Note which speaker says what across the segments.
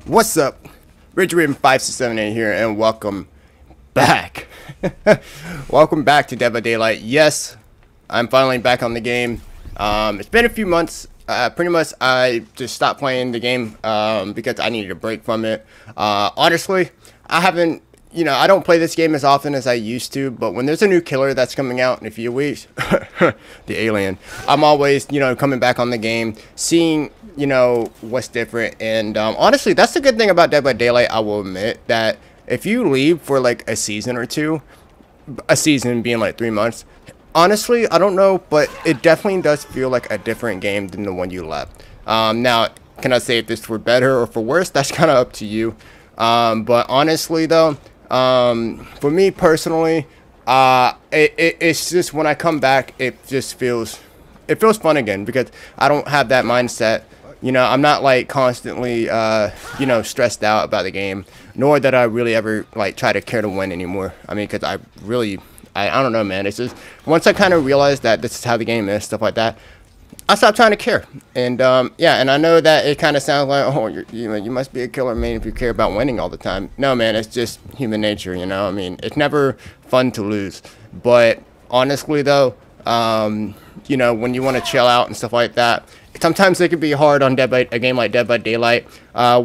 Speaker 1: What's up? Richard5678 here, and welcome back. Welcome back to Dead by Daylight. Yes, I'm finally back on the game. It's been a few months. Pretty much, I just stopped playing the game because I needed a break from it. Honestly, I haven't, I don't play this game as often as I used to, but when there's a new killer that's coming out in a few weeks, the alien, I'm always, coming back on the game, seeing, what's different. And honestly, that's the good thing about Dead by Daylight. I will admit that if you leave for like a season or two, a season being like 3 months, honestly, I don't know, but it definitely does feel like a different game than the one you left. Now, can I say if this for better or for worse? That's kind of up to you. But honestly, though, for me personally, it's just when I come back, it feels fun again because I don't have that mindset. I'm not like constantly, stressed out about the game, nor that I really ever like try to care to win anymore. I mean, because I don't know, man. It's just once I kind of realized that this is how the game is, stuff like that, I stopped trying to care. And yeah, and I know that it kind of sounds like, oh, you must be a killer, man, if you care about winning all the time. No, man, it's just human nature, I mean, it's never fun to lose. But honestly, though, when you want to chill out and stuff like that, sometimes it can be hard on a game like Dead by Daylight.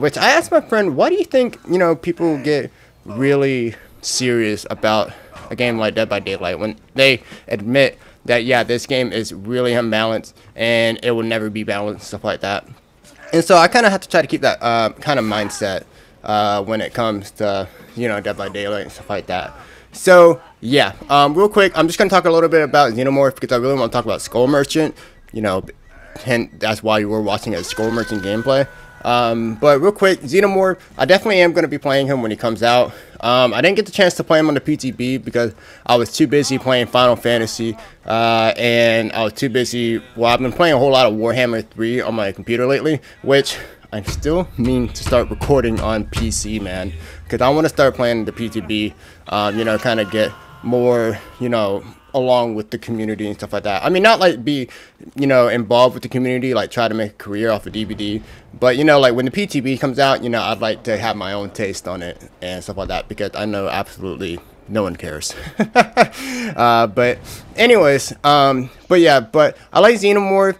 Speaker 1: Which I asked my friend, why do you think people get really serious about a game like Dead by Daylight when they admit that, yeah, this game is really unbalanced and it will never be balanced, stuff like that. And so I kind of have to try to keep that kind of mindset when it comes to Dead by Daylight and stuff like that. So yeah, real quick, I'm just gonna talk a little bit about Xenomorph because I really want to talk about Skull Merchant. Hint, that's why you were watching a Skull Merchant gameplay. But real quick, Xenomorph, I definitely am going to be playing him when he comes out. I didn't get the chance to play him on the PTB because I was too busy playing Final Fantasy, and I was too busy, well, I've been playing a whole lot of Warhammer 3 on my computer lately, which I still mean to start recording on PC, man, because I want to start playing the PTB, kind of get more, along with the community and stuff like that. I mean, not like be, involved with the community, like try to make a career off of DVD, but like when the PTB comes out, I'd like to have my own taste on it and stuff like that because I know absolutely no one cares. But anyways, but yeah, but I like Xenomorph.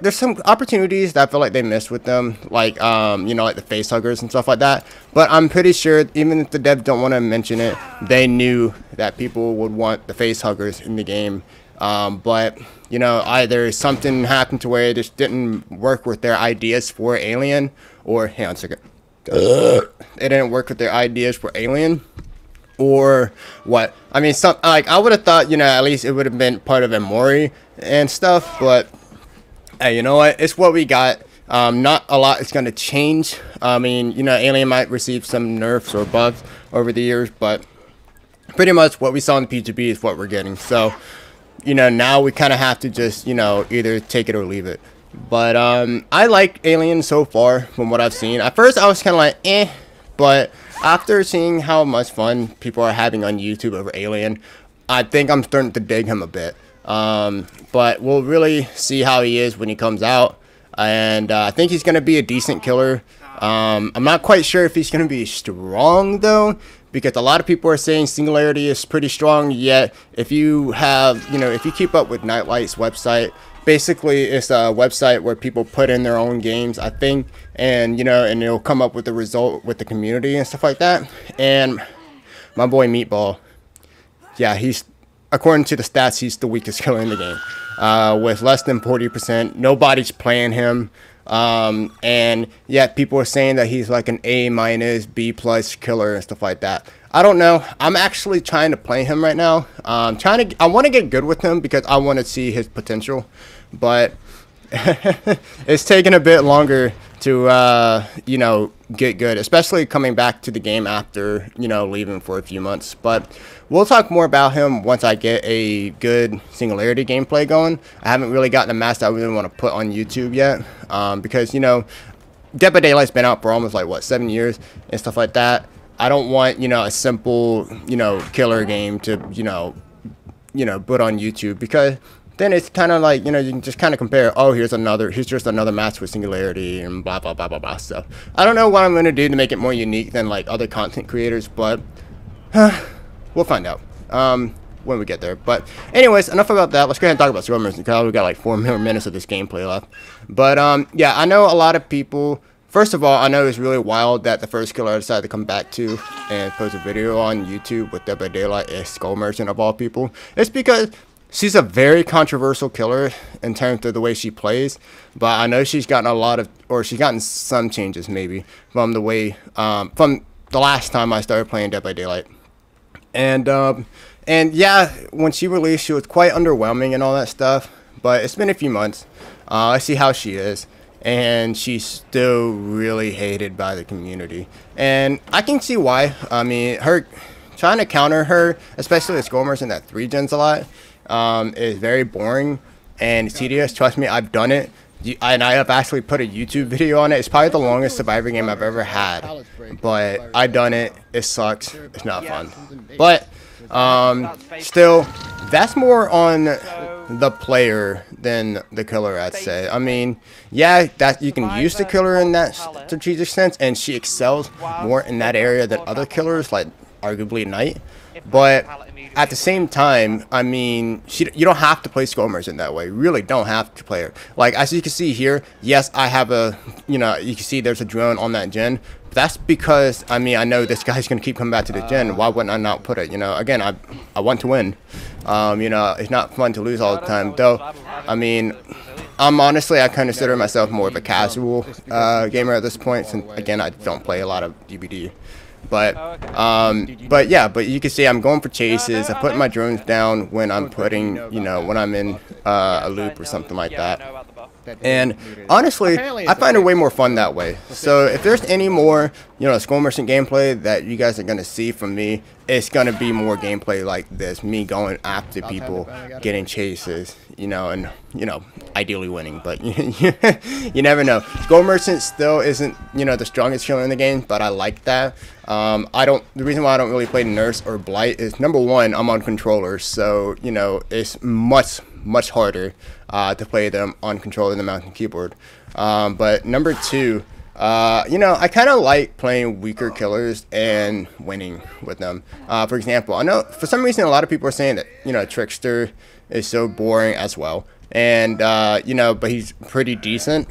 Speaker 1: There's some opportunities that I feel like they missed with them, like like the face huggers and stuff like that. But I'm pretty sure even if the devs don't want to mention it, they knew that people would want the face huggers in the game. But either something happened to where it just didn't work with their ideas for Alien, or hang on a second, it didn't work with their ideas for Alien. Or what? I mean, I would have thought, at least it would have been part of Amori and stuff. But hey, you know what? It's what we got. Not a lot is going to change. I mean, Alien might receive some nerfs or buffs over the years, but pretty much what we saw in the PGB is what we're getting. So, now we kind of have to just, either take it or leave it. But I like Alien so far from what I've seen. At first, I was kind of like, eh, but after seeing how much fun people are having on YouTube over Alien, I think I'm starting to dig him a bit. But we'll really see how he is when he comes out. And I think he's going to be a decent killer. I'm not quite sure if he's going to be strong, though, because a lot of people are saying Singularity is pretty strong. Yet, if you have, if you keep up with Nightlight's website, basically it's a website where people put in their own games, I think, and and it'll come up with the result with the community and stuff like that. And my boy Meatball, yeah, he's, according to the stats, he's the weakest killer in the game, with less than 40%. Nobody's playing him, and yet people are saying that he's like an A-, B+ killer and stuff like that. I don't know. I'm actually trying to play him right now. I want to get good with him because I want to see his potential, but it's taking a bit longer to get good, especially coming back to the game after leaving for a few months. But we'll talk more about him once I get a good Singularity gameplay going. I haven't really gotten a mask I really want to put on YouTube yet, because Dead by Daylight's been out for almost like what, 7 years and stuff like that. I don't want a simple killer game to put on YouTube because then it's kind of like, you know, you can just kind of compare, oh, here's just another match with Singularity and blah, blah, blah, blah, blah. So I don't know what I'm going to do to make it more unique than like other content creators, but we'll find out when we get there. But anyways, enough about that. Let's go ahead and talk about Skill Immersion, because we got like 4 more minutes of this gameplay left. But yeah, I know a lot of people. First of all, I know it's really wild that the first killer I decided to come back to and post a video on YouTube with Dead by Daylight is Skull Merchant of all people. It's because she's a very controversial killer in terms of the way she plays, but I know she's gotten she's gotten some changes maybe from the way, from the last time I started playing Dead by Daylight. And yeah, when she released, she was quite underwhelming and all that stuff, but it's been a few months. I see how she is. And she's still really hated by the community, and I can see why. I mean, her trying to counter her, especially with Skull Merchant that 3 gens a lot, is very boring and tedious. Trust me, I've done it, and I have actually put a YouTube video on it. It's probably the longest Survivor game I've ever had, but I've done it. It sucks. It's not fun, but still, that's more on the player than the killer, I'd say. I mean, yeah, that you can use the killer in that strategic sense, and she excels more in that area than other killers, like arguably Knight. But at the same time, I mean, you don't have to play Skull Merchant that way. You really don't have to play her. Like, as you can see here, yes, I have a, you know, you can see there's a drone on that gen. That's because, I mean, I know this guy's going to keep coming back to the gen. Why wouldn't I not put it? You know, again, I want to win. You know, it's not fun to lose all the time. Though, I mean, honestly, I consider myself more of a casual gamer at this point. Since, again, I don't play a lot of DBD. But yeah, but you can see I'm going for chases. I put my drones down when I'm putting, you know, when I'm in a loop or something like that. And honestly, I find it way more fun that way. So if there's any more, you know, Skull Merchant gameplay that you guys are going to see from me, it's going to be more gameplay like this. Me going after people, getting chases, you know, and, you know, ideally winning. But you never know. Skull Merchant still isn't, you know, the strongest killer in the game, but I like that. The reason why I don't really play Nurse or Blight is, number one, I'm on controllers. So, you know, it's much harder to play them on controller than the mouse and keyboard. But number two, you know, I kind of like playing weaker killers and winning with them. For example, I know for some reason a lot of people are saying that, you know, Trickster is so boring as well. And, you know, but he's pretty decent.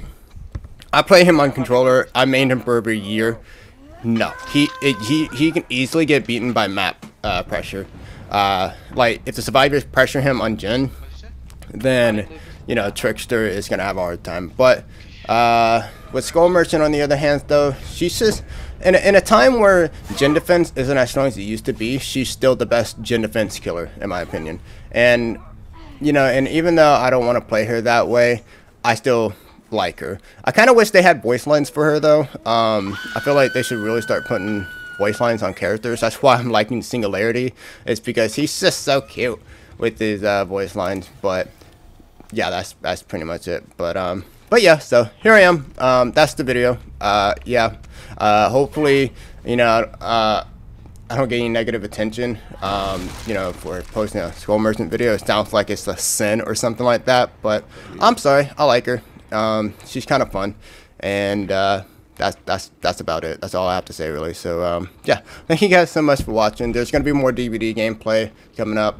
Speaker 1: I play him on controller. I mained him for over a year. No, he can easily get beaten by map pressure. Like, if the survivors pressure him on gen, then, you know, Trickster is going to have a hard time. But with Skull Merchant, on the other hand, though, she's just, in a time where gen defense isn't as strong as it used to be, she's still the best gen defense killer, in my opinion. And, you know, and even though I don't want to play her that way, I still like her. I kind of wish they had voice lines for her, though. I feel like they should really start putting voice lines on characters. That's why I'm liking Singularity. It's because he's just so cute with his voice lines. But yeah, that's pretty much it. But yeah, so here I am. That's the video. Yeah. Hopefully, you know, I don't get any negative attention, you know, for posting a Skull Merchant video. It sounds like it's a sin or something like that, but I'm sorry. I like her. She's kind of fun, and that's about it. That's all I have to say, really. So yeah, thank you guys so much for watching. There's gonna be more DVD gameplay coming up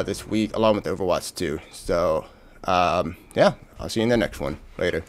Speaker 1: this week, along with Overwatch 2. So yeah, I'll see you in the next one. Later.